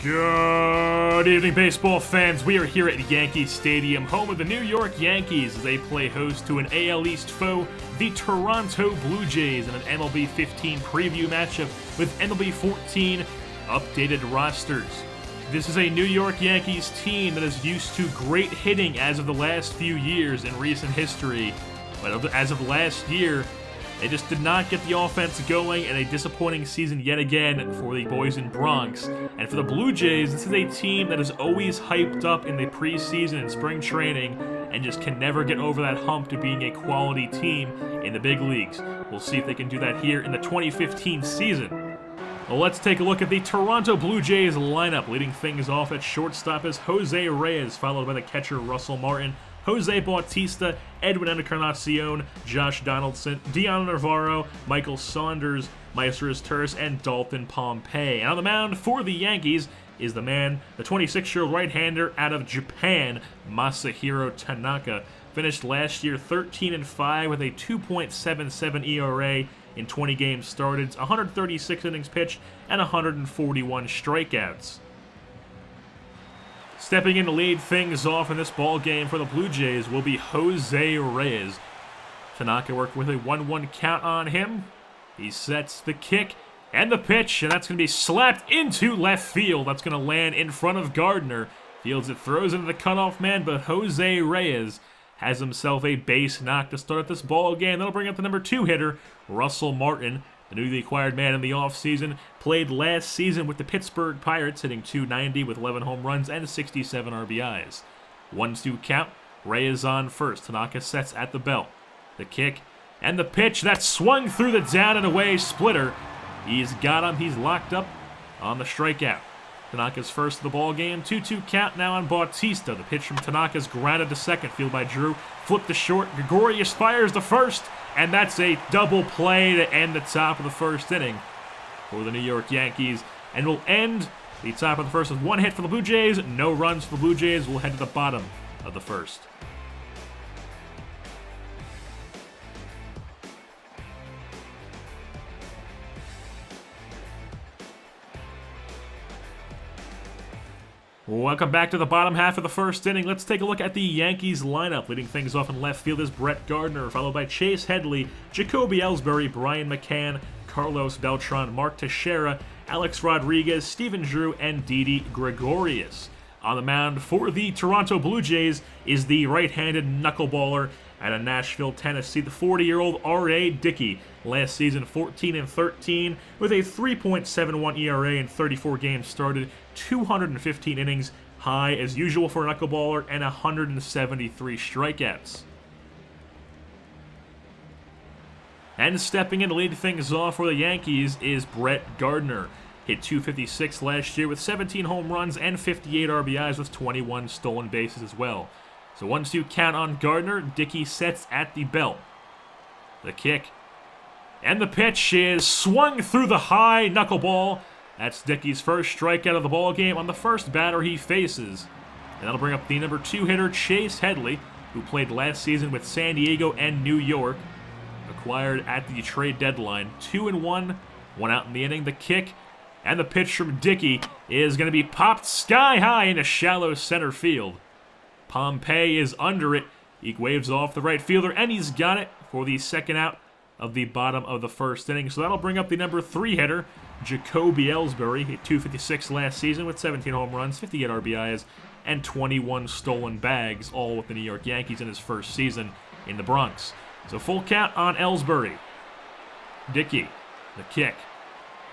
Good evening, baseball fans. We are here at Yankee Stadium, home of the New York Yankees, as they play host to an AL East foe, the Toronto Blue Jays, in an MLB 15 preview matchup with MLB 14 updated rosters. This is a New York Yankees team that is used to great hitting as of the last few years in recent history, but as of last year, they just did not get the offense going, and a disappointing season yet again for the boys in Bronx. And for the Blue Jays, this is a team that is always hyped up in the preseason and spring training and just can never get over that hump to being a quality team in the big leagues. We'll see if they can do that here in the 2015 season. Well, let's take a look at the Toronto Blue Jays lineup. Leading things off at shortstop is Jose Reyes, followed by the catcher Russell Martin, Jose Bautista, Edwin Encarnacion, Josh Donaldson, Dion Navarro, Michael Saunders, Maestros Turris, and Dalton Pompey. And on the mound for the Yankees is the man, the 26-year-old right-hander out of Japan, Masahiro Tanaka. Finished last year 13-5 with a 2.77 ERA in 20 games started, 136 innings pitched, and 141 strikeouts. Stepping in to lead things off in this ball game for the Blue Jays will be Jose Reyes. Tanaka worked with a 1-1 count on him. He sets the kick and the pitch, and that's going to be slapped into left field. That's going to land in front of Gardner. Fields it, throws into the cutoff man, but Jose Reyes has himself a base knock to start this ball game. That'll bring up the number 2 hitter, Russell Martin. The newly acquired man in the offseason, played last season with the Pittsburgh Pirates, hitting .290 with 11 home runs and 67 RBIs. 1-2 count, Reyes on first. Tanaka sets at the belt. The kick and the pitch, that's swung through the down and away splitter. He's got him, he's locked up on the strikeout. Tanaka's first of the ball game. 2-2 count now on Bautista. The pitch from Tanaka's grounded to second, fielded by Drew. Flipped to short, Gregorius fires to first, and that's a double play to end the top of the first inning for the New York Yankees. And we'll end the top of the first with 1 hit for the Blue Jays, no runs for the Blue Jays. We'll head to the bottom of the first. Welcome back to the bottom half of the first inning. Let's take a look at the Yankees lineup. Leading things off in left field is Brett Gardner, followed by Chase Headley, Jacoby Ellsbury, Brian McCann, Carlos Beltran, Mark Teixeira, Alex Rodriguez, Stephen Drew, and Didi Gregorius. On the mound for the Toronto Blue Jays is the right-handed knuckleballer out of Nashville, Tennessee, the 40-year-old R.A. Dickey. Last season, 14-13 with a 3.71 ERA in 34 games started, 215 innings, high as usual for a knuckleballer, and 173 strikeouts. And stepping in to lead things off for the Yankees is Brett Gardner. Hit .256 last year with 17 home runs and 58 RBIs with 21 stolen bases as well. So 1-2 count on Gardner. Dickey sets at the belt. The kick and the pitch is swung through the high knuckleball. That's Dickey's first strikeout of the ball game on the first batter he faces. And that'll bring up the number 2 hitter, Chase Headley, who played last season with San Diego and New York. Acquired at the trade deadline. 2-1, 1 out in the inning. The kick and the pitch from Dickey is going to be popped sky high into shallow center field. Pompey is under it. He waves off the right fielder, and he's got it for the second out of the bottom of the first inning. So that'll bring up the number 3 hitter, Jacoby Ellsbury. Hit .256 last season with 17 home runs, 58 RBIs, and 21 stolen bags, all with the New York Yankees in his first season in the Bronx. So full count on Ellsbury. Dickey, the kick,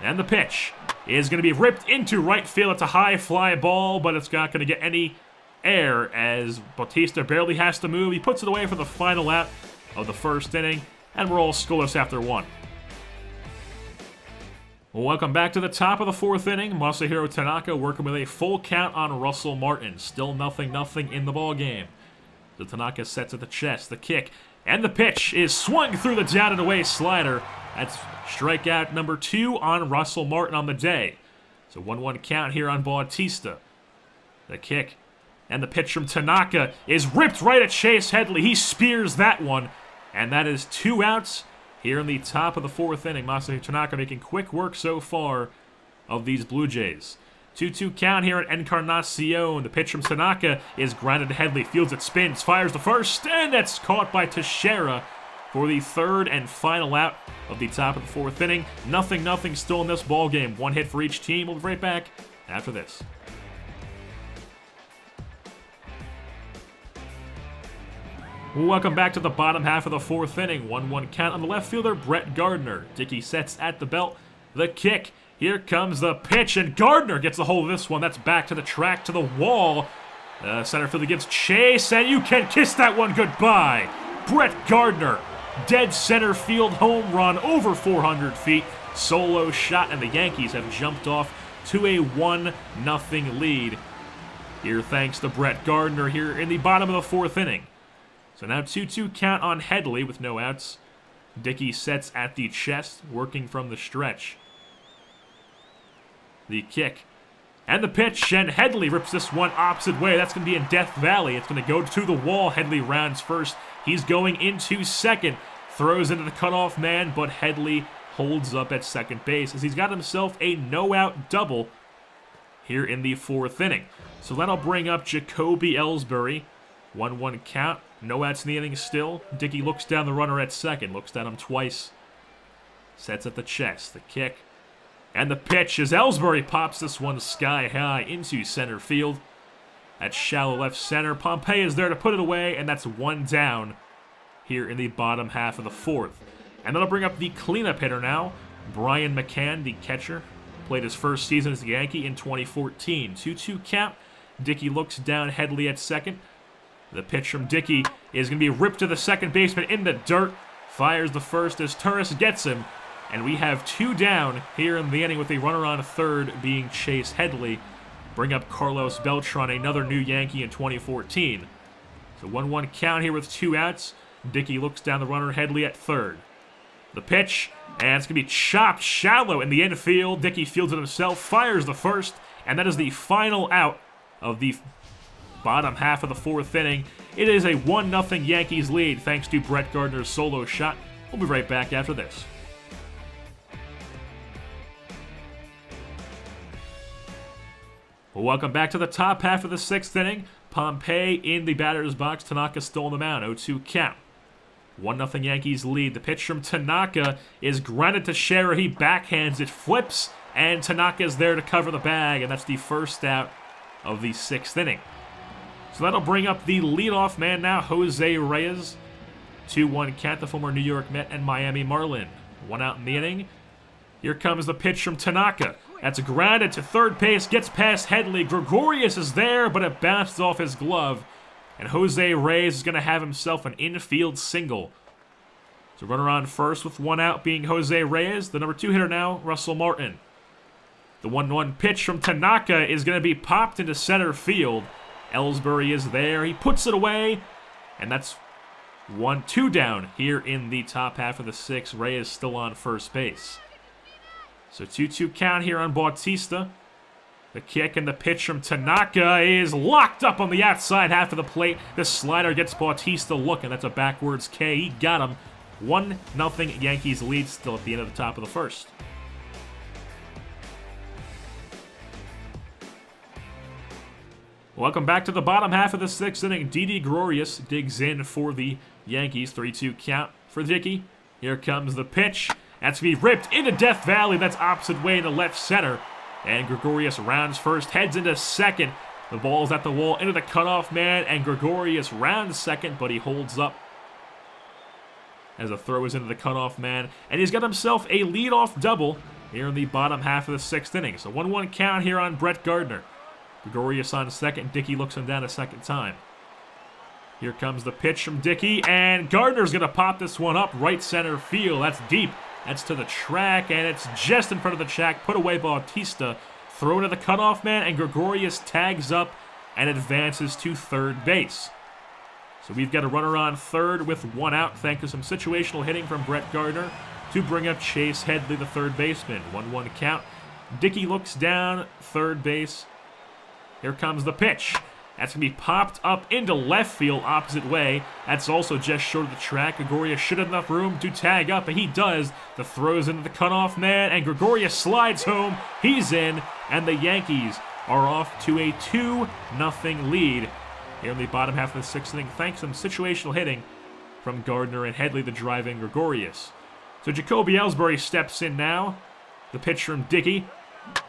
and the pitch is going to be ripped into right field. It's a high fly ball, but it's not going to get any air as Bautista barely has to move. He puts it away for the final out of the first inning, and we're all scoreless after 1. Welcome back to the top of the 4th inning. Masahiro Tanaka working with a full count on Russell Martin. Still 0-0 in the ball game. So Tanaka sets at the chest. The kick and the pitch is swung through the down and away slider. That's strikeout number 2 on Russell Martin on the day. So 1-1 count here on Bautista. The kick and the pitch from Tanaka is ripped right at Chase Headley. He spears that one, and that is 2 outs here in the top of the 4th inning. Masahiro Tanaka making quick work so far of these Blue Jays. 2-2 count here at Encarnacion. The pitch from Tanaka is grounded to Headley. Fields it, spins, fires the first, and that's caught by Teixeira for the third and final out of the top of the fourth inning. 0-0 still in this ball game. One hit for each team. We'll be right back after this. Welcome back to the bottom half of the fourth inning. 1-1 count on the left fielder, Brett Gardner. Dickey sets at the belt. The kick. Here comes the pitch, and Gardner gets a hold of this one. That's back to the track, to the wall. Center fielder gives chase, and you can kiss that one goodbye. Brett Gardner, dead center field home run over 400 feet. Solo shot, and the Yankees have jumped off to a 1-0 lead. Here thanks to Brett Gardner here in the bottom of the fourth inning. So now 2-2 count on Headley with no outs. Dickey sets at the chest, working from the stretch. The kick and the pitch, and Headley rips this one opposite way. That's going to be in Death Valley. It's going to go to the wall. Headley rounds first. He's going into second. Throws into the cutoff man, but Headley holds up at second base as he's got himself a no-out double here in the fourth inning. So that'll bring up Jacoby Ellsbury. 1-1 count. No outs in the inning still. Dickey looks down the runner at second. Looks down him twice. Sets at the chest. The kick. And the pitch as Ellsbury pops this one sky high into center field. At shallow left center. Pompey is there to put it away, and that's one down here in the bottom half of the fourth. And that'll bring up the cleanup hitter now. Brian McCann, the catcher. Played his first season as a Yankee in 2014. 2-2 count. Dickey looks down Headley at second. The pitch from Dickey is going to be ripped to the second baseman in the dirt. Fires the first as Turris gets him. And we have two down here in the inning with a runner on third being Chase Headley. Bring up Carlos Beltran, another new Yankee in 2014. So 1-1 count here with two outs. Dickey looks down the runner, Headley at third. The pitch, and it's going to be chopped shallow in the infield. Dickey fields it himself, fires the first, and that is the final out of the bottom half of the fourth inning. It is a 1-0 Yankees lead thanks to Brett Gardner's solo shot. We'll be right back after this. Welcome back to the top half of the sixth inning. Pompey in the batter's box. Tanaka still on the mound. 0-2 count. 1-0 Yankees lead. The pitch from Tanaka is grounded to Teixeira. He backhands it, flips, and Tanaka is there to cover the bag, and that's the first out of the sixth inning. So that'll bring up the leadoff man now, Jose Reyes. 2-1 count, the former New York Met and Miami Marlin. One out in the inning. Here comes the pitch from Tanaka. That's grounded to third base, gets past Headley. Gregorius is there, but it bounces off his glove. And Jose Reyes is going to have himself an infield single. So runner on first with one out being Jose Reyes. The number two hitter now, Russell Martin. The 1-1 pitch from Tanaka is going to be popped into center field. Ellsbury is there. He puts it away. And that's 1-2 down here in the top half of the sixth. Reyes still on first base. So 2-2 count here on Bautista. The kick and the pitch from Tanaka is locked up on the outside half of the plate. The slider gets Bautista looking. That's a backwards K. He got him. 1-0 Yankees lead still at the end of the top of the first. Welcome back to the bottom half of the sixth inning. Didi Gregorius digs in for the Yankees. 3-2 count for Dickey. Here comes the pitch. That's going to be ripped into Death Valley. That's opposite way into left center. And Gregorius rounds first, heads into second. The ball's at the wall, into the cutoff man, and Gregorius rounds second, but he holds up as the throw is into the cutoff man. And he's got himself a leadoff double here in the bottom half of the sixth inning. So 1-1 count here on Brett Gardner. Gregorius on second. Dickey looks him down a second time. Here comes the pitch from Dickey, and Gardner's going to pop this one up right center field. That's deep. That's to the track, and it's just in front of the track. Put away Bautista. Throw to the cutoff man, and Gregorius tags up and advances to third base. So we've got a runner on third with one out, thanks to some situational hitting from Brett Gardner to bring up Chase Headley, the third baseman. 1-1 count. Dickey looks down third base. Here comes the pitch. That's going to be popped up into left field opposite way. That's also just short of the track. Gregorius should have enough room to tag up, and he does. The throw's into the cutoff man, and Gregorius slides home. He's in, and the Yankees are off to a 2-0 lead here in the bottom half of the sixth inning, thanks to some situational hitting from Gardner and Headley, the driving Gregorius. So Jacoby Ellsbury steps in now. The pitch from Dickey.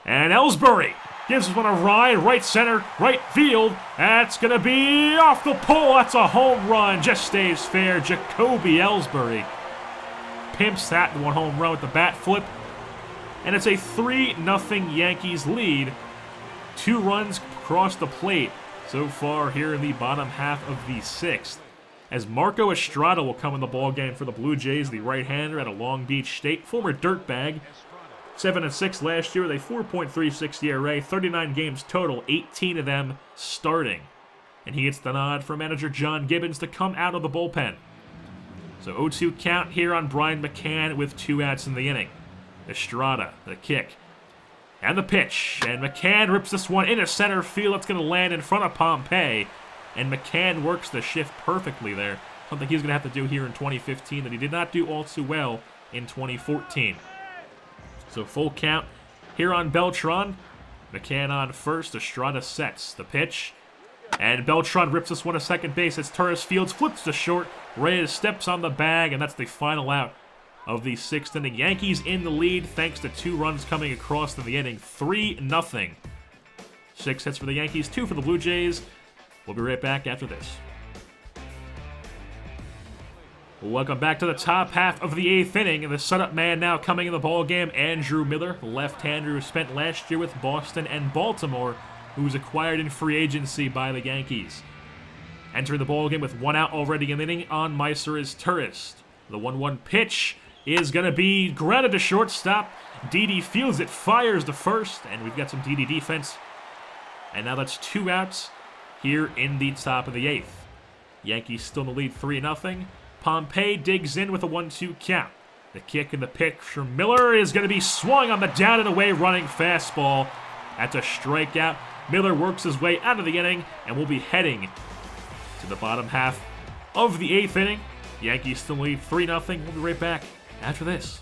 And Ellsbury gives us one a ride, right center, right field. That's going to be off the pole. That's a home run. Just stays fair. Jacoby Ellsbury pimps that one home run with the bat flip. And it's a 3-0 Yankees lead. 2 runs across the plate so far here in the bottom half of the sixth. As Marco Estrada will come in the ballgame for the Blue Jays, the right-hander out of Long Beach State, former dirtbag. 7-6 last year with a 4.36 ERA, 39 games total, 18 of them starting. And he gets the nod from manager John Gibbons to come out of the bullpen. So 0-2 count here on Brian McCann with 2 outs in the inning. Estrada, the kick. And the pitch. And McCann rips this one into center field. It's going to land in front of Pompey. And McCann works the shift perfectly there. Something he's going to have to do here in 2015 that he did not do all too well in 2014. So full count here on Beltran. McCann on first. Estrada sets the pitch. And Beltran rips this one to second base. It's Torres Fields, flips to short. Reyes steps on the bag, and that's the final out of the sixth inning. Yankees in the lead thanks to 2 runs coming across in the inning. 3-0. 6 hits for the Yankees, 2 for the Blue Jays. We'll be right back after this. Welcome back to the top half of the 8th inning. And the setup man now coming in the ballgame, Andrew Miller, the left-hander who spent last year with Boston and Baltimore, who was acquired in free agency by the Yankees. Entering the ballgame with 1 out already in the inning on Meiser is Turris. The 1-1 pitch is going to be grounded to shortstop. Didi fields it, fires to first, and we've got some Didi defense. And now that's 2 outs here in the top of the 8th. Yankees still in the lead 3-0. Pompey digs in with a 1-2 count. The kick and the pitch from Miller is going to be swung on the down and away running fastball. That's a strikeout. Miller works his way out of the inning, and we'll be heading to the bottom half of the 8th inning. Yankees still lead 3-0. We'll be right back after this.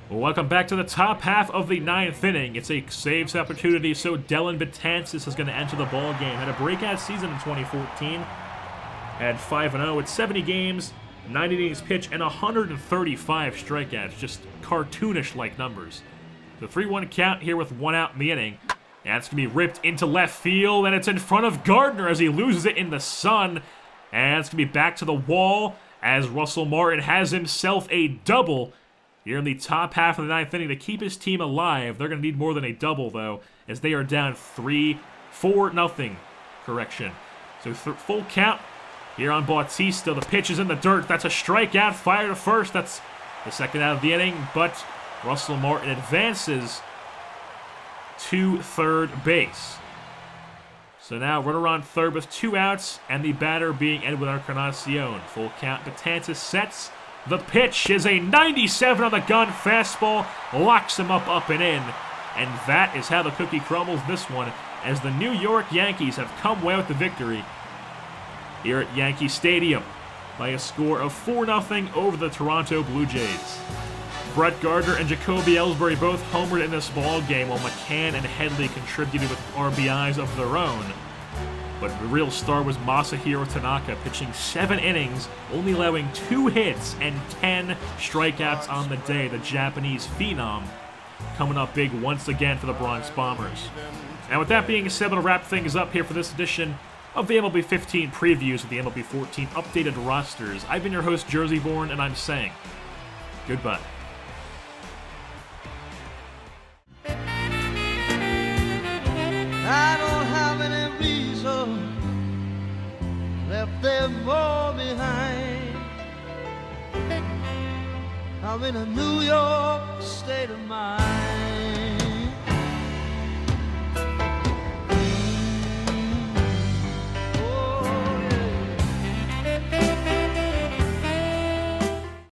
Welcome back to the top half of the 9th inning. It's a saves opportunity, so Dellin Betances is going to enter the ballgame. Had a breakout season in 2014. Had 5-0 with 70 games, 90 innings pitched, and 135 strikeouts. Just cartoonish-like numbers. The 3-1 count here with 1 out in the inning. That's going to be ripped into left field, and it's in front of Gardner as he loses it in the sun. And it's going to be back to the wall as Russell Martin has himself a double here in the top half of the 9th inning to keep his team alive. They're going to need more than a double, though, as they are down 4-0. Correction. So full count here on Bautista. The pitch is in the dirt. That's a strikeout. Fire to first. That's the second out of the inning, but Russell Martin advances to third base. So now runner on third with 2 outs, and the batter being Edwin Encarnacion. Full count. Betances sets. The pitch is a 97 on the gun fastball, locks him up and in. And that is how the cookie crumbles this one, as the New York Yankees have come away with the victory here at Yankee Stadium by a score of 4-0 over the Toronto Blue Jays. Brett Gardner and Jacoby Ellsbury both homered in this ball game, while Mccann and Headley contributed with RBIs of their own. But the real star was Masahiro Tanaka, pitching 7 innings, only allowing 2 hits and 10 strikeouts on the day. The Japanese phenom coming up big once again for the Bronx Bombers. And with that being said, we'll wrap things up here for this edition of the MLB 15 previews with the MLB 14 updated rosters. I've been your host, JerseyBorn, and I'm saying goodbye. I don't have any reason left them all behind. I'm in a New York state of mind.